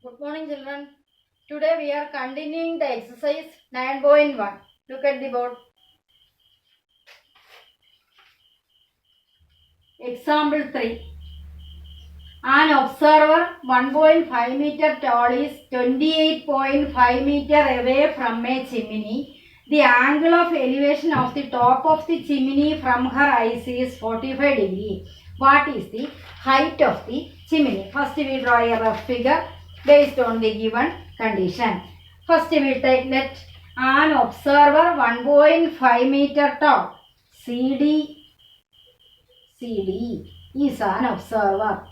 Good morning, children. Today we are continuing the exercise 9.1. Look at the board. Example 3. An observer 1.5 meter tall is 28.5 meter away from a chimney. The angle of elevation of the top of the chimney from her eyes is 45 degree. What is the height of the chimney? First we draw a rough figure based on the given condition. First we take let an observer 1.5 meter tall. CD is an observer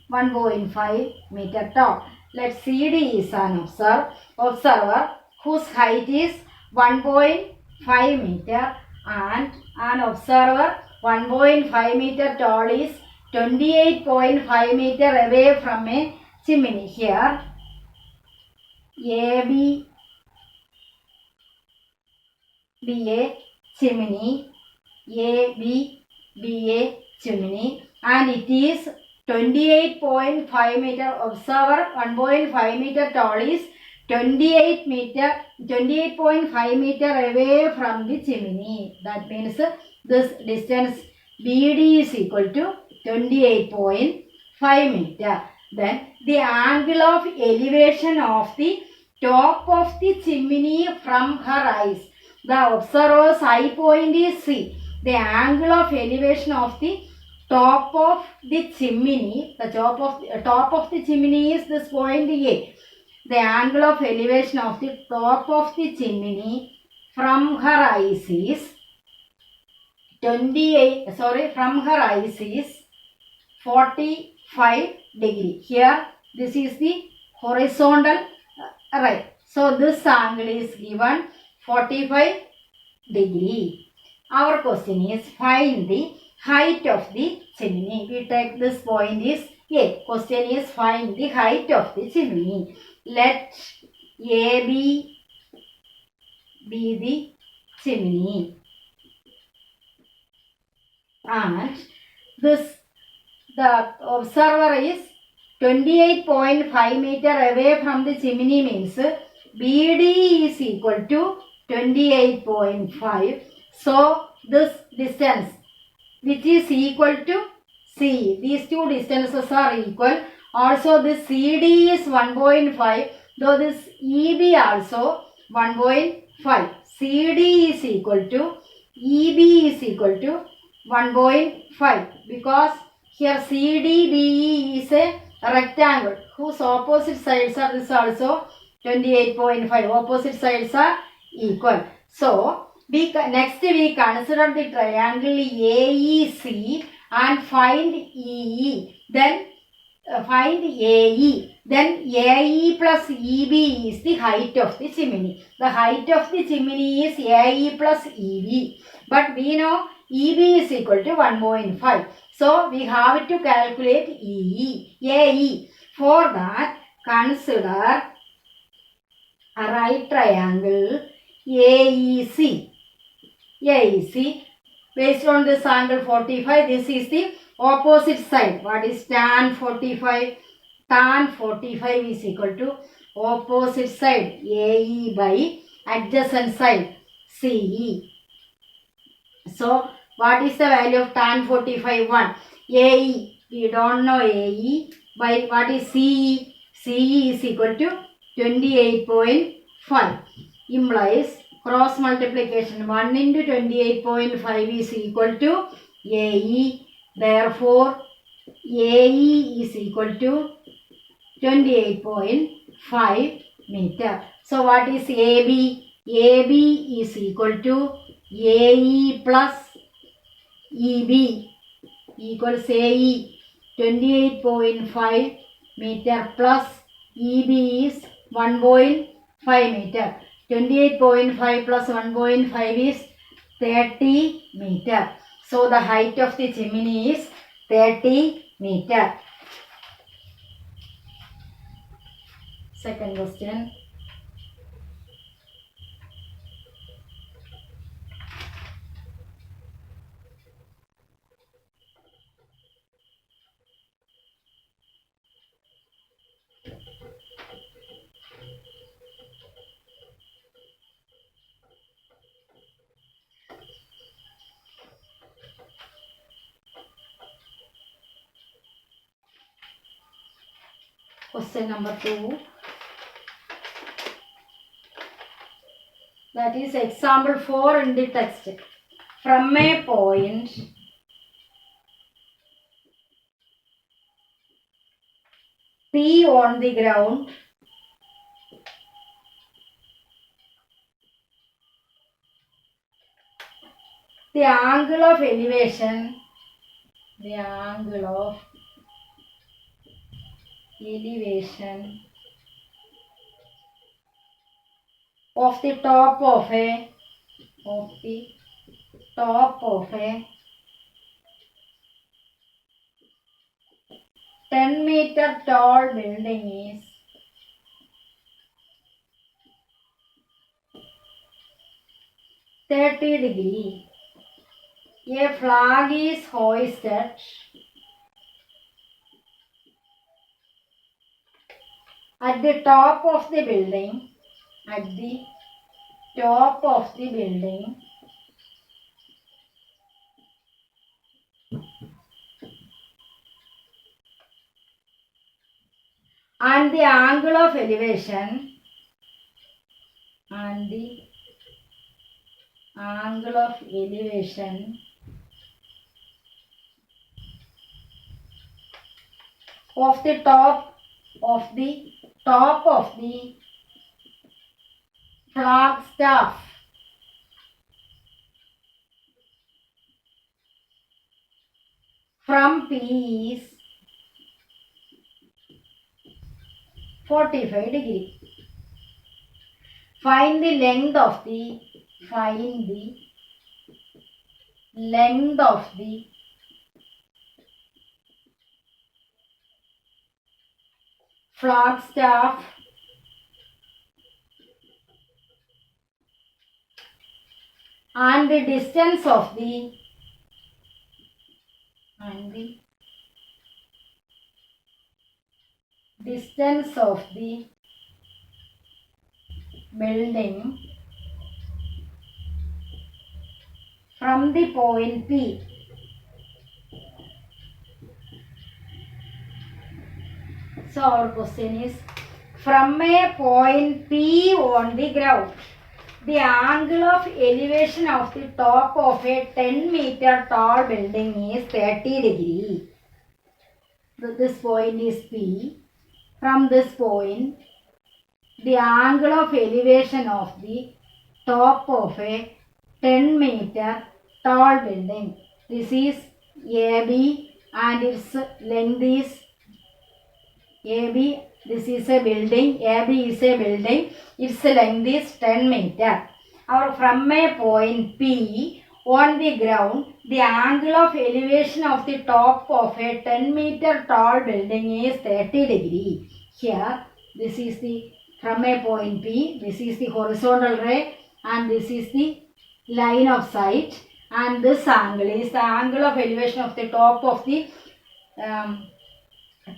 1.5 meter tall. Let CD is an observer whose height is 1.5 meter and an observer 1.5 meter tall is 28.5 meter away from a chimney. Here AB be a chimney, AB be a chimney, and it is 28.5 meter. Observer 1.5 meter tall is 28.5 meter away from the chimney. That means this distance BD is equal to 28.5 meter. Then the angle of elevation of the top of the chimney from her eyes. The observer's eye point is C. The angle of elevation of the top of the chimney, the top of the chimney is this point A. The angle of elevation of the top of the chimney from her eyes is 45 degree. Here this is the horizontal right. So this angle is given 45 degree. Our question is find the height of the chimney. We take this point is A. Question is find the height of the chimney. Let AB be the chimney. And the observer is 28.5 meter away from the chimney means BD is equal to 28.5. So this distance which is equal to C. These two distances are equal. Also this CD is 1.5. Though this EB also 1.5. CD is equal to EB is equal to 1.5 because here CDBE is a rectangle whose opposite sides are this also 28.5. Opposite sides are equal. So next we consider the triangle AEC and find EE. Then find AE. Then AE plus EB is the height of the chimney. The height of the chimney is AE plus EB. But we know EB is equal to 1.5. So we have to calculate AE. For that, consider a right triangle AEC. Based on this angle 45, this is the opposite side. What is tan 45? Tan 45 is equal to opposite side AE by adjacent side CE. So what is the value of tan 45? 1. AE, we don't know AE. By what is CE? CE is equal to 28.5. Implies cross multiplication 1 into 28.5 is equal to AE. Therefore, AE is equal to 28.5 meter. So what is AB? AB is equal to AE plus EB equals AE 28.5 meter plus EB is 1.5 meter. 28.5 plus 1.5 is 30 meter. So the height of the chimney is 30 meter. Second question. Question number 2. That is example 4 in the text. From a point P on the ground, the angle of elevation of the top of a 10-meter tall building is 30 degrees. A flag is hoisted at the top of the building, and the angle of elevation of the top of the flagstaff from P is 45 degrees. Find the length of the flagstaff and the distance of the building from the point P. So our question is, from a point P on the ground, the angle of elevation of the top of a 10-meter tall building is 30 degrees. So this point is P. From this point, the angle of elevation of the top of a 10-meter tall building. This is AB and its length is AB. This is a building. AB is a building. Its length is 10 meter. Or from a point P on the ground, the angle of elevation of the top of a 10-meter tall building is 30 degree. Here, this is the from a point P. This is the horizontal ray and this is the line of sight. And this angle is the angle of elevation of the top of the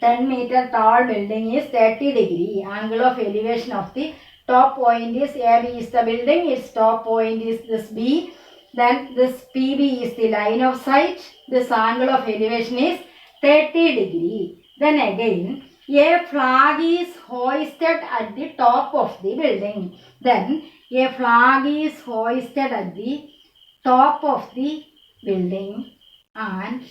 10-meter tall building is 30 degree. Angle of elevation of the top point is AB is the building. Its top point is this B. Then this PB is the line of sight. This angle of elevation is 30 degree. Then again, a flag is hoisted at the top of the building. Then a flag is hoisted at the top of the building and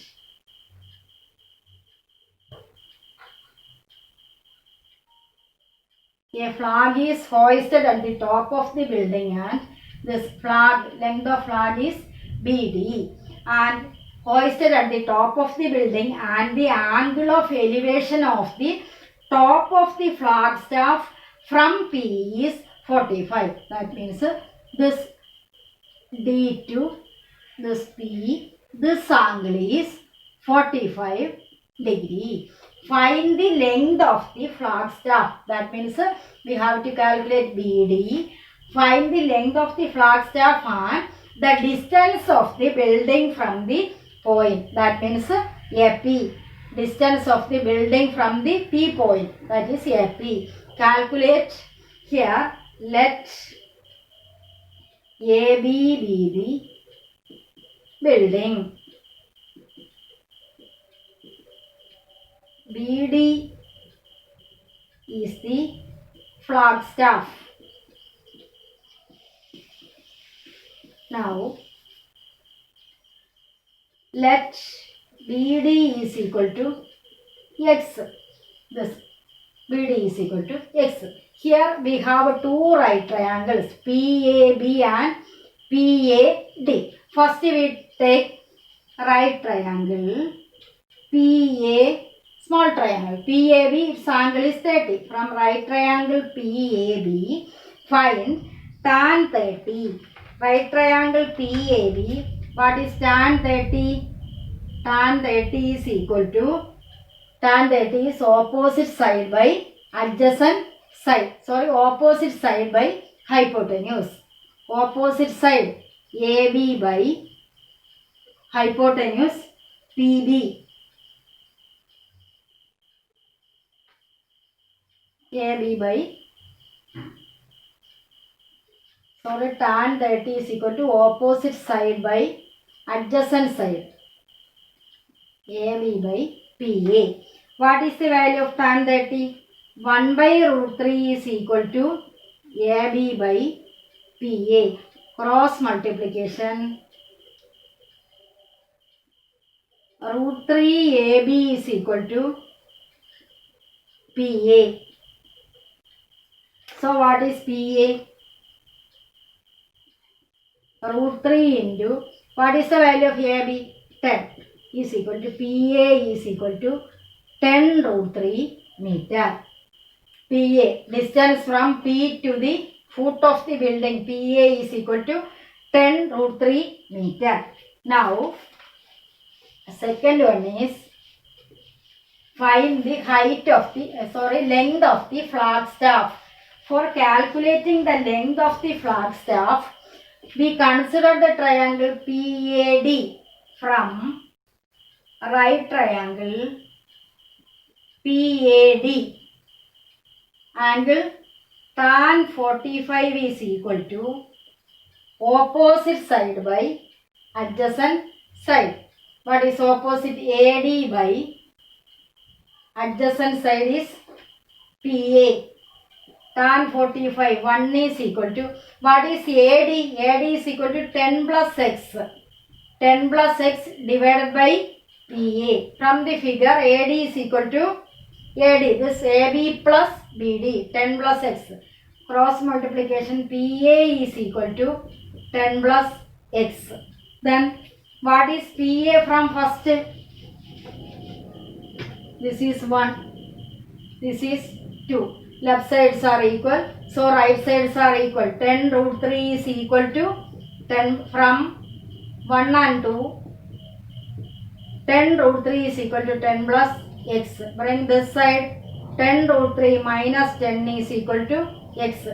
a flag is hoisted at the top of the building and this flag, length of flag is BD and hoisted at the top of the building and the angle of elevation of the top of the flagstaff from P is 45. That means this D to this P, this angle is 45 degree. Find the length of the flagstaff. That means we have to calculate BD. Find the length of the flagstaff and the distance of the building from the point. That means AP. Distance of the building from the P point. That is AP. Calculate here. Let AB be the building. BD is the Flagstaff. Now, let BD is equal to X. This BD is equal to X. Here we have two right triangles, PAB and PAD. First we take right triangle, PA, small triangle, PAB, its angle is 30. From right triangle PAB, find tan 30. Right triangle PAB, what is tan 30? Tan 30 is equal to, tan 30 is opposite side by adjacent side. Sorry, opposite side by hypotenuse. Opposite side AB by hypotenuse PB. AB by, sorry, tan 30 is equal to opposite side by adjacent side. AB by PA. What is the value of tan 30? 1 by root 3 is equal to AB by PA. Cross multiplication. Root 3 AB is equal to PA. So what is PA? Root 3 into, what is the value of AB? 10 is equal to PA is equal to 10 root 3 meter. PA, distance from P to the foot of the building, PA is equal to 10 root 3 meter. Now, second one is find the height of the, length of the Flagstaff. For calculating the length of the Flagstaff, we consider the triangle PAD. From right triangle PAD, angle tan 45 is equal to opposite side by adjacent side. What is opposite? AD by adjacent side is PA. Tan 45, 1 is equal to, what is AD? AD is equal to 10 plus X. 10 plus X divided by PA. From the figure, AD is equal to AD. This AB plus BD. 10 plus X. Cross multiplication, PA is equal to 10 plus X. Then, what is PA from first? This is 1. This is 2. Left sides are equal. So, right sides are equal. 10 root 3 is equal to 10 from 1 and 2. 10 root 3 is equal to 10 plus X. Bring this side. 10 root 3 minus 10 is equal to X.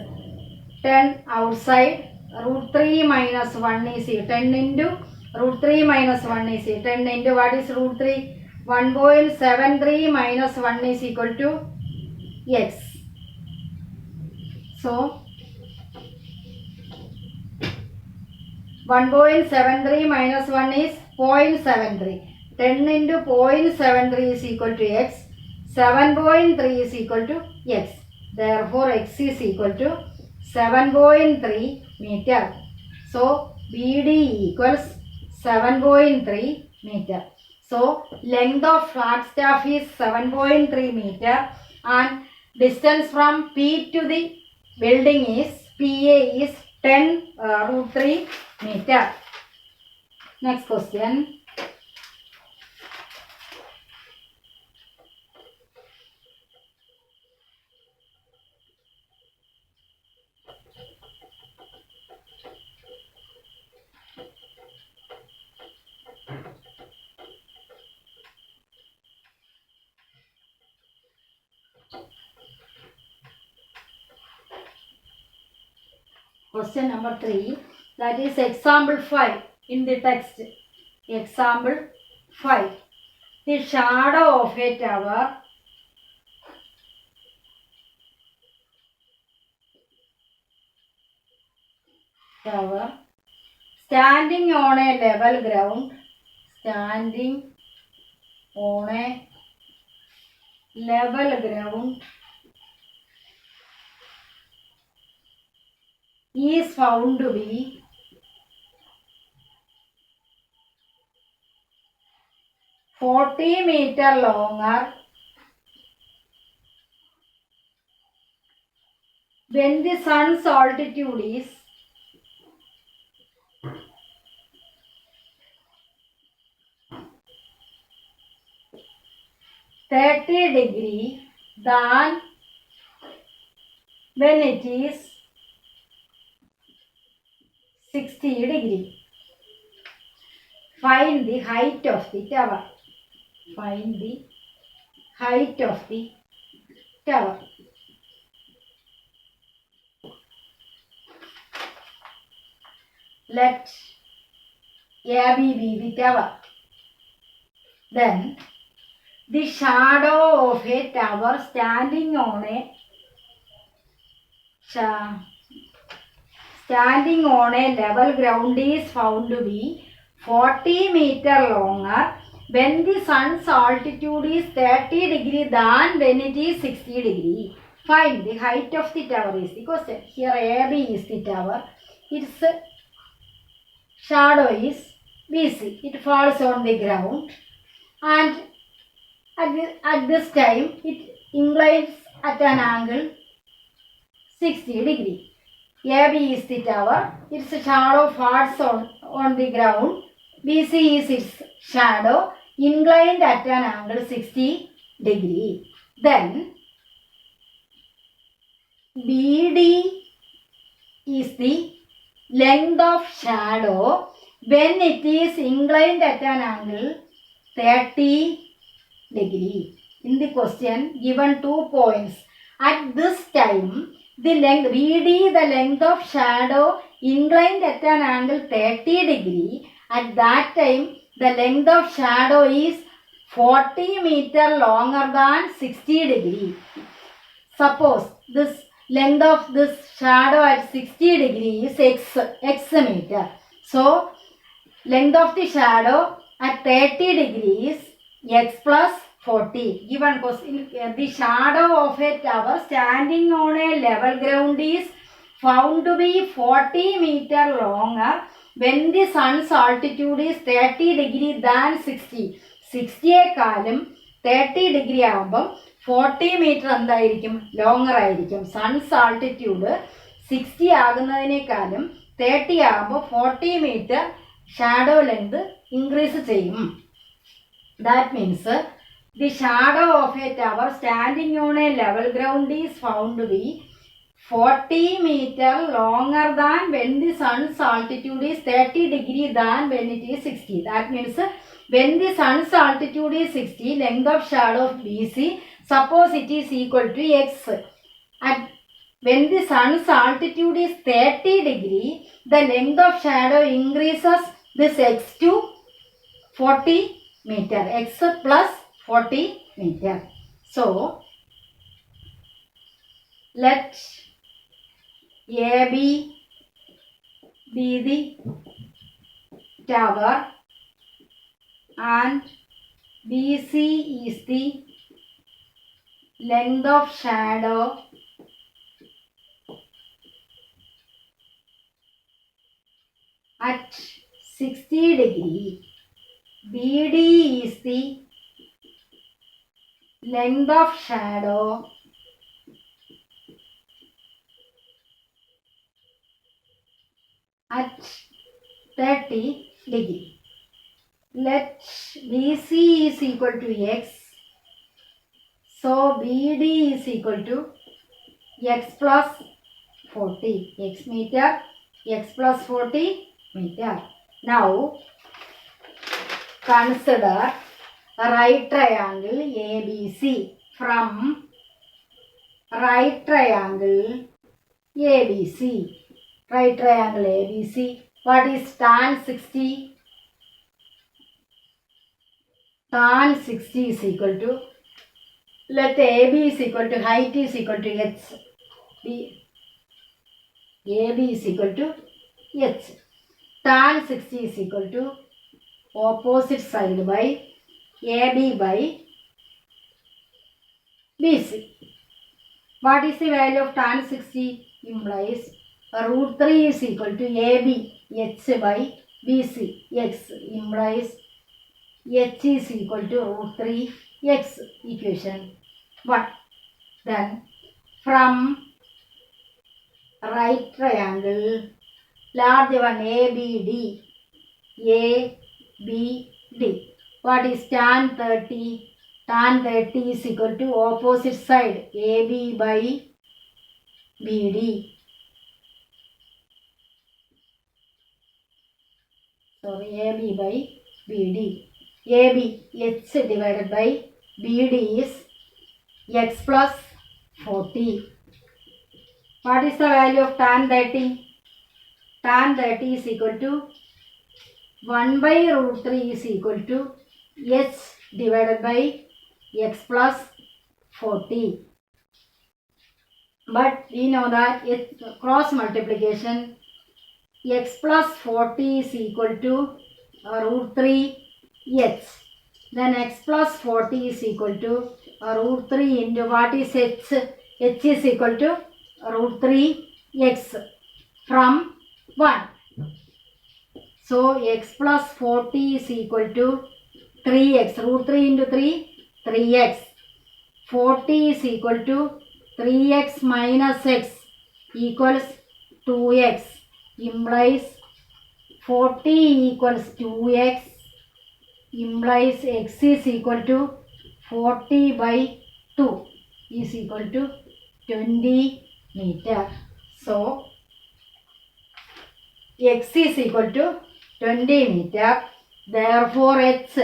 10 outside. Root 3 minus 1 is 10 into root 3 minus 1 is 10 into, what is root 3? 1.73 minus 1 is equal to X. So, 1.73 minus 1 is 0.73. 10 into 0.73 is equal to X. 7.3 is equal to X. Therefore, X is equal to 7.3 meter. So, BD equals 7.3 meter. So, length of Flagstaff is 7.3 meter and distance from P to the building is, PA is 10 root 3 meter. Next question. Question number 3, that is example 5 in the text. Example 5. The shadow of a tower standing on a level ground, standing on a level ground is found to be 40 meter longer when the sun's altitude is 30 degree than when it is 60 degree. Find the height of the tower. Find the height of the tower. Let AB be the tower. Then the shadow of a tower standing on a level ground is found to be 40 meter longer when the sun's altitude is 30 degree than when it is 60 degree. Find the height of the tower is the question. Here AB is the tower. Its shadow is BC. It falls on the ground and at this time it inclines at an angle 60 degree. AB is the tower. Its shadow falls on the ground. BC is its shadow inclined at an angle 60 degree. Then BD is the length of shadow when it is inclined at an angle 30 degree. In the question given 2 points. At this time the length BD, the length of shadow inclined at an angle 30 degree. At that time the length of shadow is 40 meter longer than 60 degree. Suppose this length of this shadow at 60 degree is x meter. So length of the shadow at 30 degrees x plus 40. Given question, the shadow of a tower standing on a level ground is found to be 40 meter longer when the sun's altitude is 30 degree than 60. 60യെക്കാളും 30 degree ആകുമ്പം 40 metre എന്തായിരിക്കും, longer ആയിരിക്കും. Sons altitude 60 ആകുന്നതിനേക്കാളും 30 ആകുമ്പോൾ 40 metre shadow length increase ചെയ്യും. That means the shadow of a tower standing on a level ground is found to be 40 meter longer than when the sun's altitude is 30 degree than when it is 60. That means when the sun's altitude is 60, length of shadow of BC, suppose it is equal to x. When the sun's altitude is 30 degree, the length of shadow increases this x to 40 meter. X plus 40 meter. So let AB be the tower and BC is the length of shadow at 60 degree. BD is the length of shadow at 30 degree. Let BC is equal to x. So BD is equal to x plus 40. X meter, x plus 40 meter. Now consider a right triangle ABC. From right triangle ABC, right triangle ABC, what is tan 60? Tan 60 is equal to, let AB is equal to, height is equal to h. AB is equal to h. Tan 60 is equal to opposite side by AB by BC. What is the value of tan 60? Implies root 3 is equal to AB h by BC. X implies h is equal to root 3 x, equation 1. Then from right triangle, large one ABD, ABD. What is tan 30? Tan 30 is equal to opposite side AB by BD. Sorry, AB by BD. AB, h divided by BD is x plus 40. What is the value of tan 30? Tan 30 is equal to 1 by root 3 is equal to h divided by x plus 40. But we know that cross multiplication x plus 40 is equal to root 3 h. Then x plus 40 is equal to root 3 into what is h? H is equal to root 3 x from 1. So x plus 40 is equal to 3x. Root 3 into 3, 3x. 40 is equal to 3x minus x equals 2x. Implies 40 equals 2x. Implies x is equal to 40 by 2 is equal to 20 meter. So x is equal to 20 meter. Therefore h,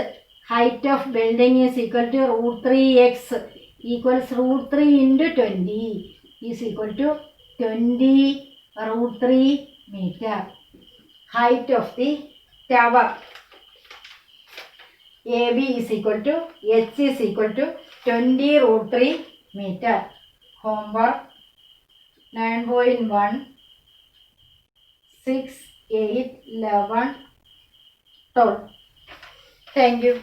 height of building, is equal to root 3x equals root 3 into 20 is equal to 20 root 3 meter. Height of the tower AB is equal to h is equal to 20 root 3 meter. Homework 9.1, 6, 8, 11, 12. Thank you.